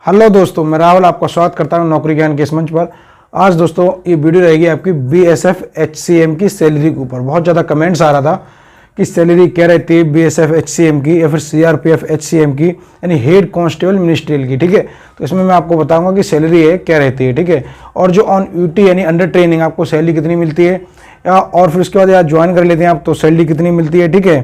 Hello दोस्तों, मैं राहुल आपका स्वागत करता हूं नौकरी ज्ञान के इस मंच पर। आज दोस्तों ये वीडियो रहेगी आपकी बीएसएफ एचसीएम की सैलरी के ऊपर। बहुत ज़्यादा कमेंट्स आ रहा था कि सैलरी क्या रहती है बीएसएफ एचसीएम की या फिर सीआरपीएफ एचसीएम की, यानी हेड कांस्टेबल मिनिस्ट्रियल की। ठीक है, तो इसमें मैं आपको बताऊंगा कि सैलरी है क्या रहती है। ठीक है, और जो ऑन ड्यूटी यानी अंडर ट्रेनिंग आपको सैलरी कितनी मिलती है, या और फिर उसके बाद या ज्वाइन कर लेते हैं आप तो सैलरी कितनी मिलती है। ठीक है,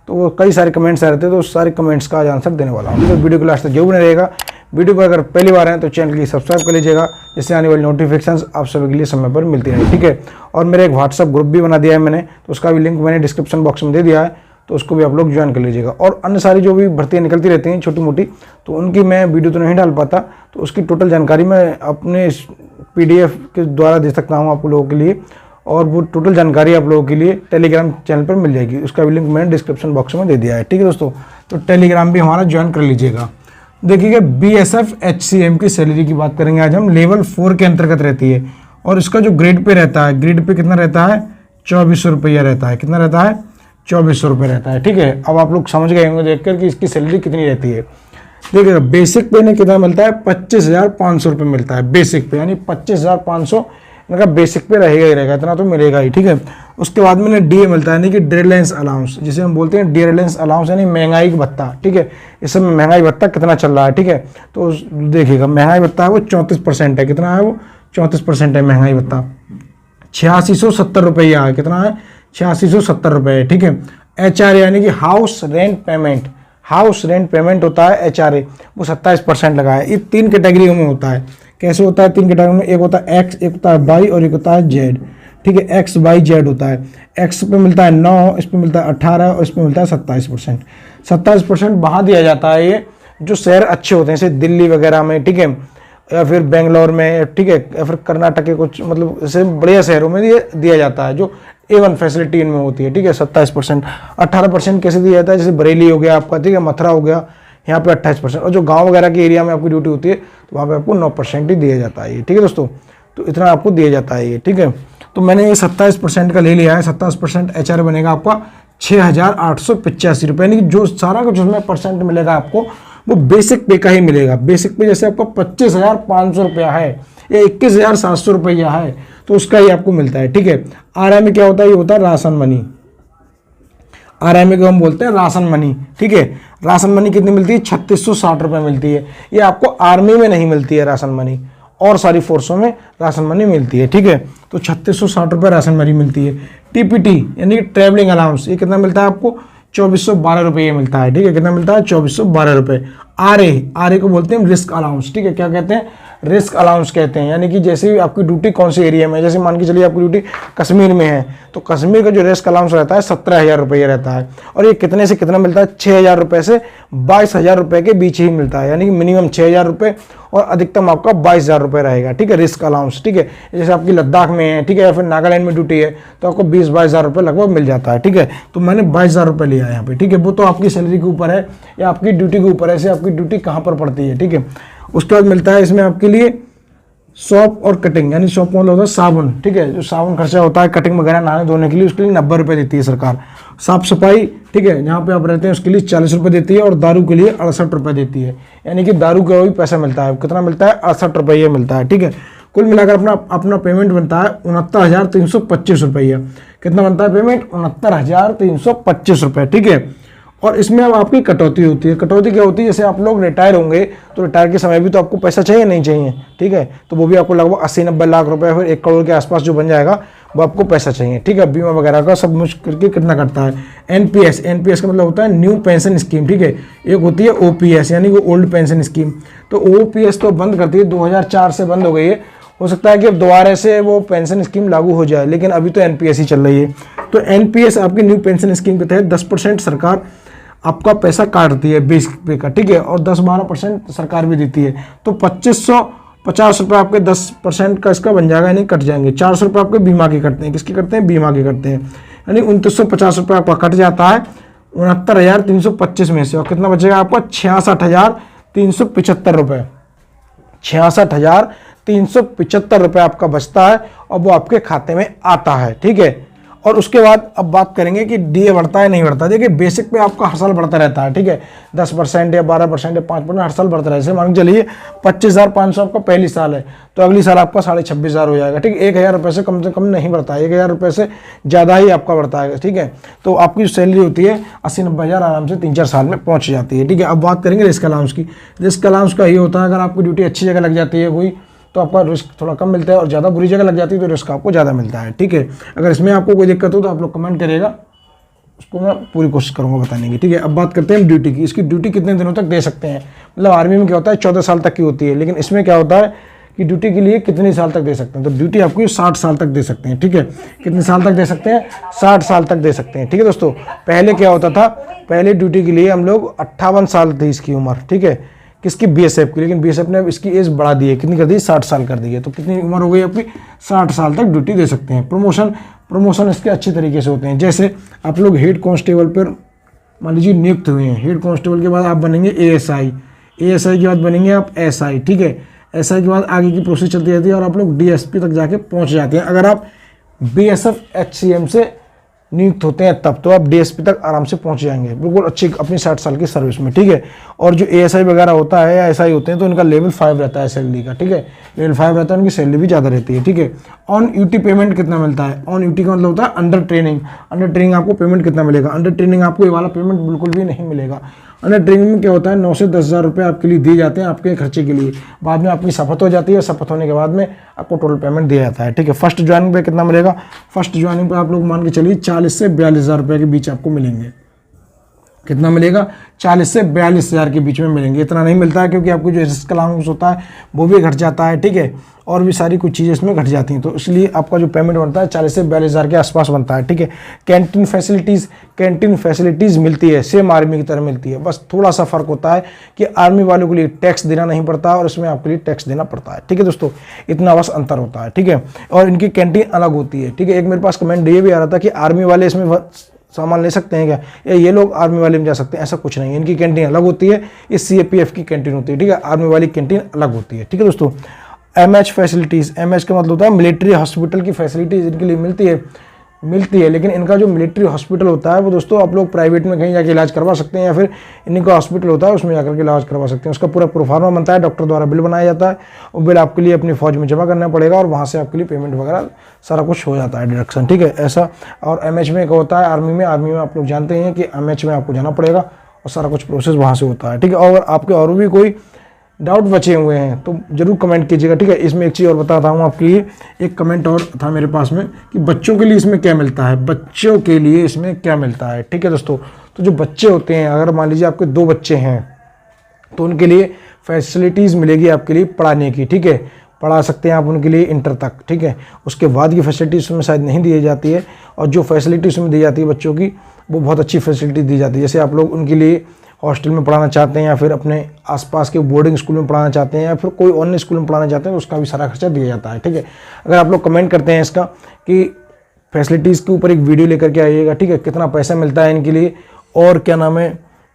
तो वो कई सारे कमेंट्स आ रहे थे, तो उस सारे कमेंट्स का आज आंसर देने वाला हूँ। तो वीडियो को लास्ट तक जरूर बने रहेगा। वीडियो पर अगर पहली बार हैं तो चैनल की सब्सक्राइब कर लीजिएगा, जिससे आने वाली नोटिफिकेशंस आप सभी के लिए समय पर मिलती रहे। ठीक है, और मेरा एक व्हाट्सअप ग्रुप भी बना दिया है मैंने, तो उसका भी लिंक मैंने डिस्क्रिप्शन बॉक्स में दे दिया है, तो उसको भी आप लोग ज्वाइन कर लीजिएगा। और अन्य सारी जो भी भर्तियाँ निकलती रहती हैं छोटी मोटी, तो उनकी मैं वीडियो तो नहीं डाल पाता, तो उसकी टोटल जानकारी मैं अपने PDF के द्वारा दे सकता हूँ आप लोगों के लिए, और वो टोटल जानकारी आप लोगों के लिए टेलीग्राम चैनल पर मिल जाएगी। उसका भी लिंक मैंने डिस्क्रिप्शन बॉक्स में दे दिया है। ठीक है दोस्तों, तो टेलीग्राम भी हमारा ज्वाइन कर लीजिएगा। देखिएगा, बीएसएफ एचसीएम की सैलरी की बात करेंगे आज हम। लेवल 4 के अंतर्गत रहती है, और इसका जो ग्रेड पे रहता है, ग्रेड पे कितना रहता है, 2400 रुपया रहता है। कितना रहता है, 2400 रुपये रहता है। ठीक है, अब आप लोग समझ गए होंगे देखकर कि इसकी सैलरी कितनी रहती है। देखिएगा, बेसिक पे ने कितना मिलता है, 25,500 रुपये मिलता है बेसिक पे, यानी 25,500 इनका बेसिक पे रहेगा ही रहेगा, इतना तो मिलेगा ही। ठीक है, उसके बाद में डीए मिलता है, यानी कि ड्रेलेंस अलाउंस, जिसे हम बोलते हैं ड्रेलेंस अलाउंस, यानी महंगाई का भत्ता। ठीक है, इस समय महंगाई भत्ता कितना चल रहा है। ठीक है, तो देखिएगा महंगाई भत्ता है वो 34% है। कितना है वो, 34% है महंगाई भत्ता। 8670 रुपया है। कितना है, 8670 रुपये। ठीक है, HRA यानी कि house rent payment, house rent payment होता है HRA, वो 27% लगा है। ये 3 कैटेगरी में होता है। कैसे होता है, 3 कैटेगरी में, एक होता है X, एक होता है Y और एक होता है Z। ठीक है, X Y Z होता है। X पे मिलता है 9, इस पे मिलता है 18 और इस पे मिलता है 27%। 27% वहाँ दिया जाता है ये जो शहर अच्छे होते हैं, जैसे दिल्ली वगैरह में। ठीक है, या फिर बेंगलोर में। ठीक है, या फिर कर्नाटक के कुछ मतलब ऐसे बढ़िया शहरों में ये दिया जाता है, जो A1 फैसिलिटी इनमें होती है। ठीक है, 27%। 18% कैसे दिया जाता है, जैसे बरेली हो गया आपका, ठीक है, मथुरा हो गया, यहाँ पे 28%। और जो गांव वगैरह के एरिया में आपकी ड्यूटी होती है तो वहाँ पे आपको 9% ही दिया जाता है ये। ठीक है दोस्तों, तो इतना आपको दिया जाता है ये। ठीक है, तो मैंने ये 27% का ले लिया है। 27% HRA बनेगा आपका 6,885 रुपये, यानी कि जो सारा कुछ उसमें परसेंट मिलेगा आपको वो बेसिक पे का ही मिलेगा। बेसिक पे जैसे आपको 25,500 रुपया है या 21,700 रुपया है, तो उसका ही आपको मिलता है। ठीक है, RI में क्या होता है, ये होता है राशन मनी। RI को हम बोलते हैं राशन मनी। ठीक है, राशन मनी कितनी मिलती है, 3660 रुपये मिलती है। ये आपको आर्मी में नहीं मिलती है राशन मनी, और सारी फोर्सों में राशन मनी मिलती है। ठीक है, तो 3660 रुपये राशन मनी मिलती है। TPT यानी कि ट्रैवलिंग अलाउंस, ये कितना मिलता है आपको, 2412 रुपये मिलता है। ठीक है, कितना मिलता है, 2412 रुपये। RA को बोलते हैं रिस्क अलाउंस। ठीक है, क्या कहते हैं, रिस्क अलाउंस कहते हैं। यानी कि जैसे भी आपकी ड्यूटी कौन से एरिया में, जैसे मान के चलिए आपकी ड्यूटी कश्मीर में है, तो कश्मीर का जो रिस्क अलाउंस रहता है 17,000 रुपये रहता है। और ये कितने से कितना मिलता है, 6,000 रुपये से 22,000 रुपये के बीच ही मिलता है। यानी कि मिनिमम 6,000 रुपये और अधिकतम आपका 22,000 रुपये रहेगा। ठीक है, रिस्क अलाउंस। ठीक है, जैसे आपकी लद्दाख में है, ठीक है, या फिर नागालैंड में ड्यूटी है, तो आपको 20-22,000 रुपये लगभग मिल जाता है। ठीक है, तो मैंने 22,000 रुपये लिया है यहाँ पे। ठीक है, वो तो आपकी सैलरी के ऊपर है या आपकी ड्यूटी के ऊपर है, ऐसे आपकी ड्यूटी कहाँ पर पड़ती है। ठीक है, उसके बाद मिलता है इसमें आपके लिए सॉप और कटिंग, यानी सॉप मतलब होता है साबुन। ठीक है, जो साबुन खर्चा होता है कटिंग वगैरह नहाने धोने के लिए, उसके लिए 90 रुपये देती है सरकार। साफ सफाई, ठीक है, जहाँ पे आप रहते हैं उसके लिए 40 रुपये देती है, और दारू के लिए 68 रुपये देती है। यानी कि दारू का भी पैसा मिलता है। कितना मिलता है, 68 रुपये मिलता है। ठीक है, कुल मिलाकर अपना पेमेंट बनता है 69,325 रुपया। कितना बनता है पेमेंट, 69,325 रुपये। ठीक है, और इसमें अब आपकी कटौती होती है। कटौती क्या होती है, जैसे आप लोग रिटायर होंगे तो रिटायर के समय भी तो आपको पैसा चाहिए नहीं चाहिए। ठीक है, तो वो भी आपको लगभग 80-90 लाख रुपए, फिर 1 करोड़ के आसपास जो बन जाएगा वो आपको पैसा चाहिए। ठीक है, बीमा वगैरह का सब मुझ करके कितना करता है। NPS का मतलब होता है न्यू पेंशन स्कीम। ठीक है, एक होती है OPS यानी कि ओल्ड पेंशन स्कीम। तो OPS तो बंद करती है, 2004 से बंद हो गई है। हो सकता है कि अब दोबारा से वो पेंशन स्कीम लागू हो जाए, लेकिन अभी तो NPS ही चल रही है। तो NPS आपकी न्यू पेंशन स्कीम के तहत 10% सरकार आपका पैसा काटती है बेसिक पे का। ठीक है, और 10-12% सरकार भी देती है। तो 2550 रुपये आपके 10% का इसका बन जाएगा, यानी कट जाएंगे। 400 रुपये आपके बीमा के कटते हैं। किसके करते हैं, बीमा के करते हैं। यानी 2950 रुपये आपका कट जाता है 69,325 में से, और कितना बचेगा आपका, 66,375 रुपये। 66,375 रुपये आपका बचता है, और वो आपके खाते में आता है। ठीक है, और उसके बाद अब बात करेंगे कि डीए बढ़ता है नहीं बढ़ता। देखिए बेसिक पे आपका हर साल बढ़ता रहता है, ठीक है, 10% या 12% या 5% हर साल बढ़ता रहता है। जैसे मान के चलिए 25,500 आपका पहली साल है, तो अगली साल आपका 26,500 हो जाएगा, ठीक है। 1,000 रुपये से कम नहीं बढ़ता है, 1,000 रुपये से ज़्यादा ही आपका बढ़ता है, ठीक है। तो आपकी जो सैलरी होती है 80-90,000 आराम से 3-4 साल में पहुँच जाती है, ठीक है। अब बात करेंगे रिस्क अलाउंस की। रिस्क अलाउंस का ये होता है अगर आपकी ड्यूटी अच्छी जगह लग जाती है कोई, तो आपका रिस्क थोड़ा कम मिलता है, और ज़्यादा बुरी जगह लग जाती है तो रिस्क आपको ज़्यादा मिलता है, ठीक है। अगर इसमें आपको कोई दिक्कत हो तो आप लोग कमेंट करिएगा, उसको मैं पूरी कोशिश करूंगा बताने की, ठीक है। अब बात करते हैं ड्यूटी की। इसकी ड्यूटी कितने दिनों तक दे सकते हैं, मतलब आर्मी में क्या होता है 14 साल तक की होती है, लेकिन इसमें क्या होता है कि ड्यूटी के लिए कितने साल तक दे सकते हैं, तो ड्यूटी आपको 60 साल तक दे सकते हैं, ठीक है। कितने साल तक दे सकते हैं, 60 साल तक दे सकते हैं, ठीक है दोस्तों। पहले क्या होता था, पहले ड्यूटी के लिए हम लोग 58 साल थी इसकी उम्र, ठीक है, किसकी, बीएसएफ की, लेकिन बीएसएफ ने इसकी एज बढ़ा दी है, कितनी कर दी, 60 साल कर दी है। तो कितनी उम्र हो गई आपकी, 60 साल तक ड्यूटी दे सकते हैं। प्रमोशन इसके अच्छे तरीके से होते हैं। जैसे आप लोग हेड कांस्टेबल पर मान लीजिए नियुक्त हुए हैं, हेड कांस्टेबल के बाद आप बनेंगे एएसआई, एएसआई के बाद बनेंगे आप एसआई, ठीक है। एसआई के बाद आगे की प्रोसेस चलती रहती है और आप लोग डीएसपी तक जाके पहुंच जाते हैं। अगर आप बीएसएफ एचसीएम से नियुक्त होते हैं तब तो आप डीएसपी तक आराम से पहुंच जाएंगे, बिल्कुल अच्छी अपनी 60 साल की सर्विस में, ठीक है। और जो एएसआई वगैरह होता है या एसआई होते हैं तो इनका लेवल 5 रहता है सैलरी का, ठीक है, लेवल 5 रहता है, उनकी सैलरी भी ज़्यादा रहती है, ठीक है। ऑन ड्यूटी पेमेंट कितना मिलता है, ऑन ड्यूटी का मतलब होता है अंडर ट्रेनिंग। अंडर ट्रेनिंग आपको पेमेंट कितना मिलेगा, अंडर ट्रेनिंग आपको ये वाला पेमेंट बिल्कुल भी नहीं मिलेगा। अंडर ट्रेनिंग में क्या होता है 9 से 10,000 रुपये आपके लिए दिए जाते हैं आपके खर्चे के लिए, बाद में आपकी शपथ हो जाती है, शपथ होने के बाद में आपको टोटल पेमेंट दिया जाता है, ठीक है। फर्स्ट ज्वाइनिंग पे कितना मिलेगा, फर्स्ट ज्वाइनिंग पे आप लोग मान के चलिए 40 से 42,000 रुपये के बीच आपको मिलेंगे। कितना मिलेगा, 40 से 42,000 के बीच में मिलेंगे। इतना नहीं मिलता है क्योंकि आपको जो रिस्क अलाउंस होता है वो भी घट जाता है, ठीक है, और भी सारी कुछ चीज़ें इसमें घट जाती हैं, तो इसलिए आपका जो पेमेंट बनता है 40 से 42,000 के आसपास बनता है, ठीक है। कैंटीन फैसिलिटीज़ मिलती है, सेम आर्मी की तरह मिलती है, बस थोड़ा सा फ़र्क होता है कि आर्मी वालों के लिए टैक्स देना नहीं पड़ता और इसमें आपके लिए टैक्स देना पड़ता है, ठीक है दोस्तों, इतना बस अंतर होता है, ठीक है। और इनकी कैंटीन अलग होती है, ठीक है। एक मेरे पास कमेंट ये भी आ रहा था कि आर्मी वाले इसमें सामान ले सकते हैं क्या, या ये लोग आर्मी वाले में जा सकते हैं, ऐसा कुछ नहीं है। इनकी कैंटीन अलग होती है, ये सीएपीएफ की कैंटीन होती है, ठीक है, आर्मी वाली कैंटीन अलग होती है, ठीक है दोस्तों। एमएच फैसिलिटीज़, एमएच का मतलब होता है मिलिट्री हॉस्पिटल की फैसिलिटीज़ इनके लिए मिलती है, लेकिन इनका जो मिलिट्री हॉस्पिटल होता है वो दोस्तों आप लोग प्राइवेट में कहीं जाके इलाज करवा सकते हैं, या फिर इनका हॉस्पिटल होता है उसमें जाकर के इलाज करवा सकते हैं। उसका पूरा प्रोफार्मा बनता है, डॉक्टर द्वारा बिल बनाया जाता है, और बिल आपके लिए अपनी फौज में जमा करना पड़ेगा और वहाँ से आपके लिए पेमेंट वगैरह सारा कुछ हो जाता है, डिडक्शन, ठीक है, ऐसा। और एमएच में क्या होता है, आर्मी में आप लोग जानते हैं कि एमएच में आपको जाना पड़ेगा और सारा कुछ प्रोसेस वहाँ से होता है, ठीक है। और आपके और भी कोई डाउट बचे हुए हैं तो जरूर कमेंट कीजिएगा, ठीक है। इसमें एक चीज़ और बताता हूँ आपके लिए, एक कमेंट और था मेरे पास में कि बच्चों के लिए इसमें क्या मिलता है, बच्चों के लिए इसमें क्या मिलता है, ठीक है दोस्तों। तो जो बच्चे होते हैं, अगर मान लीजिए आपके 2 बच्चे हैं तो उनके लिए फैसिलिटीज़ मिलेगी आपके लिए पढ़ाने की, ठीक है, पढ़ा सकते हैं आप उनके लिए इंटर तक, ठीक है। उसके बाद की फैसिलिटीज़ उसमें शायद नहीं दी जाती है, और जो फैसिलिटी उसमें दी जाती है बच्चों की वो बहुत अच्छी फैसिलिटी दी जाती है। जैसे आप लोग उनके लिए हॉस्टल में पढ़ाना चाहते हैं, या फिर अपने आसपास के बोर्डिंग स्कूल में पढ़ाना चाहते हैं, या फिर कोई अन्य स्कूल में पढ़ाना चाहते हैं, तो उसका भी सारा खर्चा दिया जाता है, ठीक है। अगर आप लोग कमेंट करते हैं इसका कि फैसिलिटीज़ के ऊपर एक वीडियो लेकर के आइएगा, ठीक है, कितना पैसा मिलता है इनके लिए, और क्या नाम है,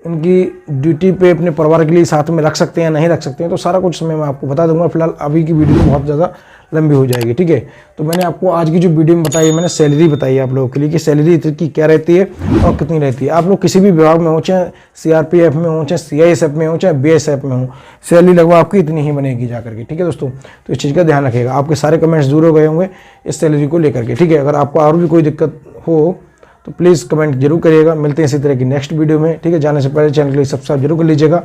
इनकी ड्यूटी पे अपने परिवार के लिए साथ में रख सकते हैं या नहीं रख सकते हैं, तो सारा कुछ समय मैं आपको बता दूंगा। फिलहाल अभी की वीडियो बहुत ज़्यादा लंबी हो जाएगी, ठीक है। तो मैंने आपको आज की जो वीडियो में बताई, मैंने सैलरी बताई आप लोगों के लिए कि सैलरी की क्या रहती है और कितनी रहती है। आप लोग किसी भी विभाग में हो, चाहे सीआरपीएफ में हो, चाहे सीआईएसएफ में हो, चाहे बीएसएफ में हो, सैलरी लगभग आपकी इतनी ही बनेगी जाकर के, ठीक है दोस्तों। तो इस चीज़ का ध्यान रखिएगा। आपके सारे कमेंट्स दूर हो गए होंगे इस सैलरी को लेकर के, ठीक है। अगर आपको और भी कोई दिक्कत हो तो प्लीज़ कमेंट जरूर करिएगा। मिलते हैं इसी तरह की नेक्स्ट वीडियो में, ठीक है। जाने से पहले चैनल के लिए सब्सक्राइब जरूर कर लीजिएगा।